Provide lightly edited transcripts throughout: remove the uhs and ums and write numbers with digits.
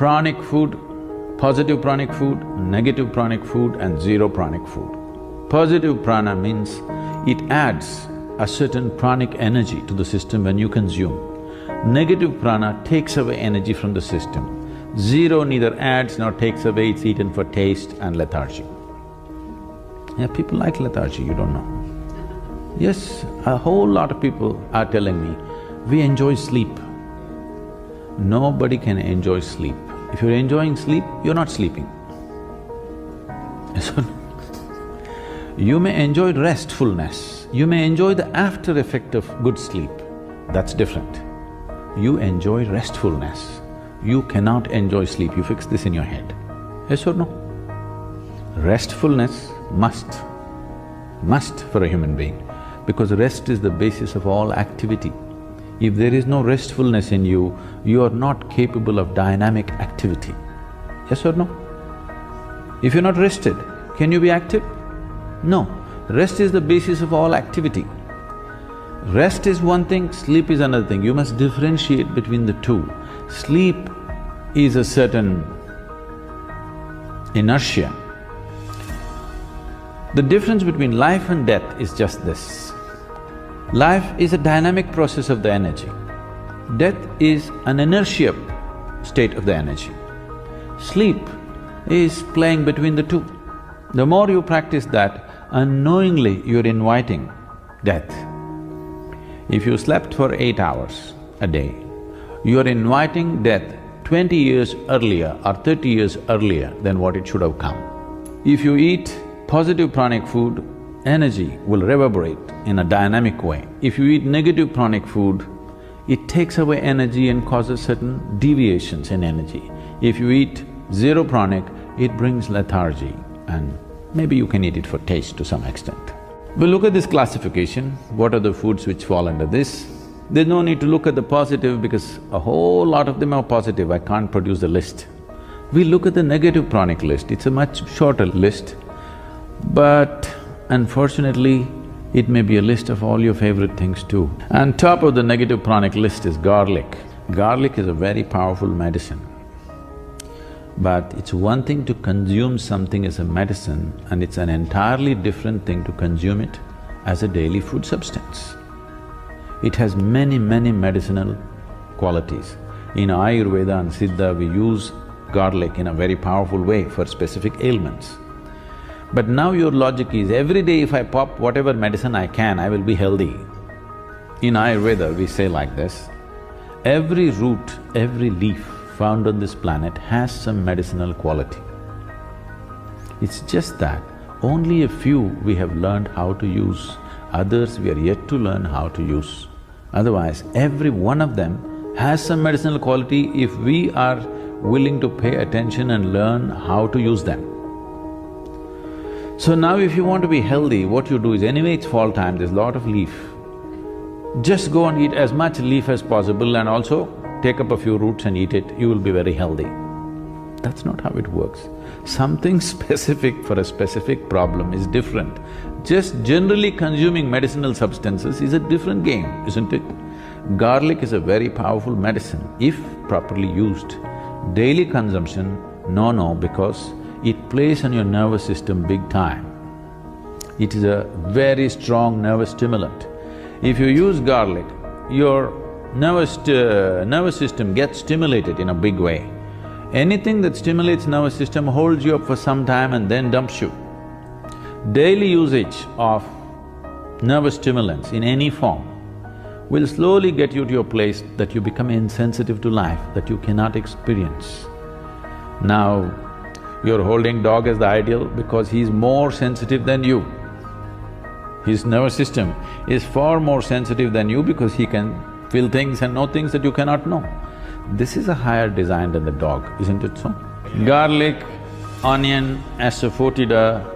pranic food, positive pranic food, negative pranic food and zero pranic food. Positive prana means it adds a certain pranic energy to the system when you consume. Negative prana takes away energy from the system. Zero neither adds nor takes away, it's eaten for taste and lethargy. Yeah, people like lethargy, you don't know. Yes, a whole lot of people are telling me, we enjoy sleep. Nobody can enjoy sleep. If you're enjoying sleep, you're not sleeping. So, you may enjoy restfulness, you may enjoy the after effect of good sleep, that's different. You enjoy restfulness, you cannot enjoy sleep, you fix this in your head. Yes or no? Restfulness must for a human being, because rest is the basis of all activity. If there is no restfulness in you, you are not capable of dynamic activity. Yes or no? If you're not rested, can you be active? No. Rest is the basis of all activity. Rest is one thing, sleep is another thing. You must differentiate between the two. Sleep is a certain inertia. The difference between life and death is just this. Life is a dynamic process of the energy. Death is an inertia state of the energy. Sleep is playing between the two. The more you practice that, unknowingly you're inviting death. If you slept for 8 hours a day, you're inviting death 20 years earlier or 30 years earlier than what it should have come. If you eat positive pranic food, energy will reverberate in a dynamic way. If you eat negative pranic food, it takes away energy and causes certain deviations in energy. If you eat zero pranic, it brings lethargy and maybe you can eat it for taste to some extent. We'll look at this classification, what are the foods which fall under this. There's no need to look at the positive because a whole lot of them are positive, I can't produce the list. We look at the negative pranic list, it's a much shorter list, but unfortunately, it may be a list of all your favorite things too. And top of the negative pranic list is garlic. Garlic is a very powerful medicine. But it's one thing to consume something as a medicine and it's an entirely different thing to consume it as a daily food substance. It has many medicinal qualities. In Ayurveda and Siddha, we use garlic in a very powerful way for specific ailments. But now your logic is, every day if I pop whatever medicine I can, I will be healthy. In Ayurveda, we say like this, every root, every leaf found on this planet has some medicinal quality. It's just that only a few we have learned how to use, others we are yet to learn how to use. Otherwise, every one of them has some medicinal quality if we are willing to pay attention and learn how to use them. So now if you want to be healthy, what you do is, anyway it's fall time, there's a lot of leaf. Just go and eat as much leaf as possible and also take up a few roots and eat it, you will be very healthy. That's not how it works. Something specific for a specific problem is different. Just generally consuming medicinal substances is a different game, isn't it? Garlic is a very powerful medicine if properly used. Daily consumption, no, because it plays on your nervous system big time. It is a very strong nervous stimulant. If you use garlic, your nervous system gets stimulated in a big way. Anything that stimulates nervous system holds you up for some time and then dumps you. Daily usage of nervous stimulants in any form will slowly get you to a place that you become insensitive to life, that you cannot experience. Now, you're holding dog as the ideal because he's more sensitive than you. His nervous system is far more sensitive than you because he can feel things and know things that you cannot know. This is a higher design than the dog, isn't it so? Garlic, onion, asafoetida,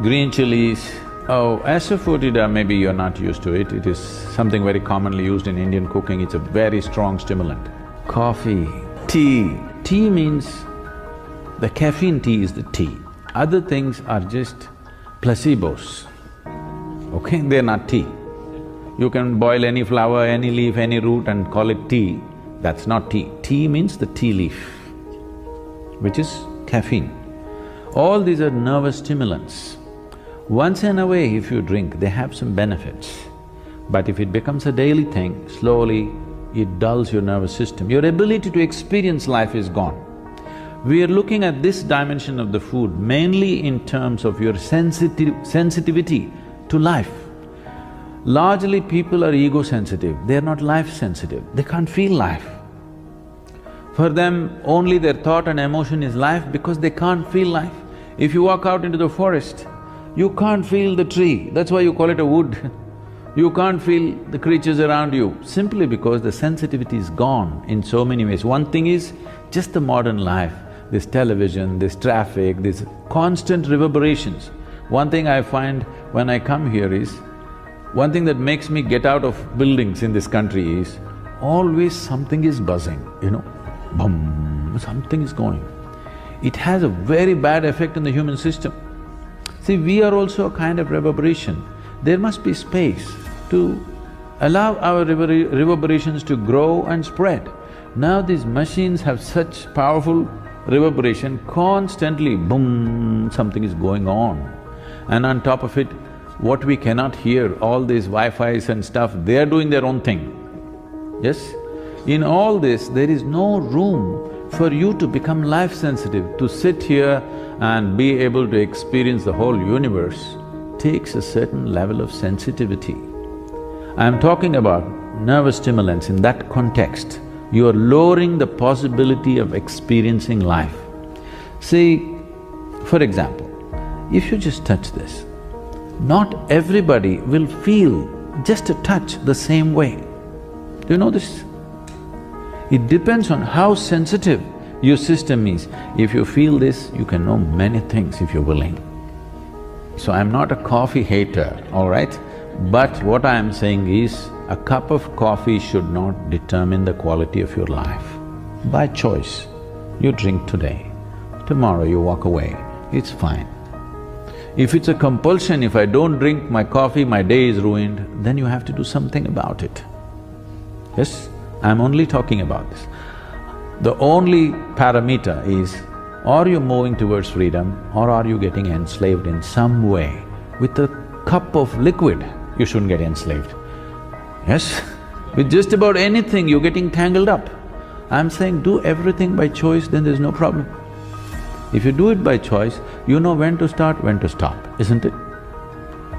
green chilies. Oh, asafoetida maybe you're not used to it, it is something very commonly used in Indian cooking, it's a very strong stimulant. Coffee, tea. Tea means the caffeine tea is the tea. Other things are just placebos, okay? They're not tea. You can boil any flower, any leaf, any root and call it tea, that's not tea. Tea means the tea leaf. which is caffeine. All these are nervous stimulants. Once in a way if you drink, they have some benefits. But if it becomes a daily thing, slowly it dulls your nervous system. Your ability to experience life is gone. We are looking at this dimension of the food mainly in terms of your sensitivity to life. Largely people are ego-sensitive, they are not life-sensitive, they can't feel life. For them, only their thought and emotion is life because they can't feel life. If you walk out into the forest, you can't feel the tree, that's why you call it a wood. You can't feel the creatures around you, simply because the sensitivity is gone in so many ways. One thing is just the modern life, this television, this traffic, these constant reverberations. One thing I find when I come here is, one thing that makes me get out of buildings in this country is, always something is buzzing, you know, boom, something is going. It has a very bad effect on the human system. See, we are also a kind of reverberation. There must be space to allow our reverberations to grow and spread. Now these machines have such powerful reverberation, constantly boom, something is going on. And on top of it, what we cannot hear, all these Wi-Fis and stuff, they are doing their own thing. Yes? In all this, there is no room for you to become life-sensitive. To sit here and be able to experience the whole universe takes a certain level of sensitivity. I'm talking about nervous stimulants in that context. You are lowering the possibility of experiencing life. See, for example, if you just touch this, not everybody will feel just a touch the same way. Do you know this? It depends on how sensitive your system is. If you feel this, you can know many things if you're willing. So I'm not a coffee hater, all right? But what I am saying is, a cup of coffee should not determine the quality of your life. By choice, you drink today, tomorrow you walk away, it's fine. If it's a compulsion, if I don't drink my coffee, my day is ruined, then you have to do something about it. Yes, I'm only talking about this. The only parameter is, are you moving towards freedom or are you getting enslaved in some way? With a cup of liquid, you shouldn't get enslaved. Yes? With just about anything, you're getting tangled up. I'm saying do everything by choice, then there's no problem. If you do it by choice, you know when to start, when to stop, isn't it?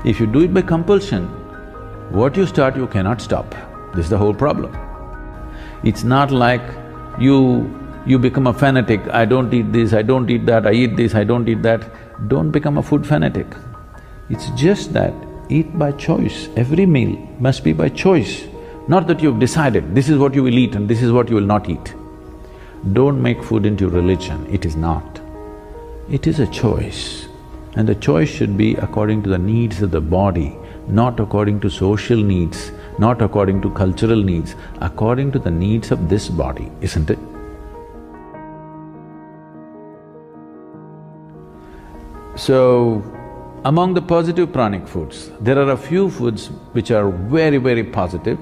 If you do it by compulsion, what you start, you cannot stop. This is the whole problem. It's not like you become a fanatic, I don't eat this, I don't eat that, I eat this, I don't eat that. Don't become a food fanatic. It's just that eat by choice. Every meal must be by choice, not that you've decided this is what you will eat and this is what you will not eat. Don't make food into religion, it is not. It is a choice, and the choice should be according to the needs of the body, not according to social needs, not according to cultural needs, according to the needs of this body, isn't it? So, among the positive pranic foods, there are a few foods which are very, very positive.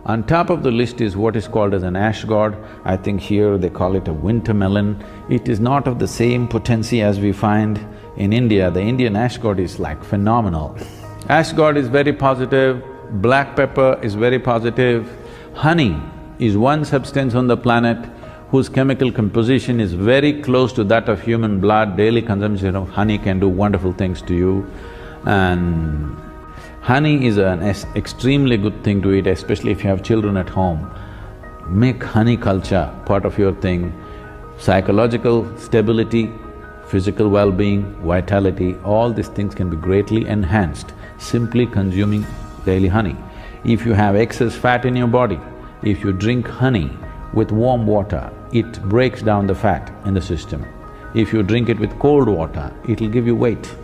On top of the list is what is called as an ash gourd. I think here they call it a winter melon. It is not of the same potency as we find in India. The Indian ash gourd is like phenomenal. Ash gourd is very positive, black pepper is very positive. Honey is one substance on the planet whose chemical composition is very close to that of human blood. Daily consumption of honey can do wonderful things to you. And honey is an extremely good thing to eat, especially if you have children at home. Make honey culture part of your thing. Psychological stability, physical well-being, vitality, all these things can be greatly enhanced simply consuming daily honey. If you have excess fat in your body, if you drink honey with warm water, it breaks down the fat in the system. If you drink it with cold water, it'll give you weight.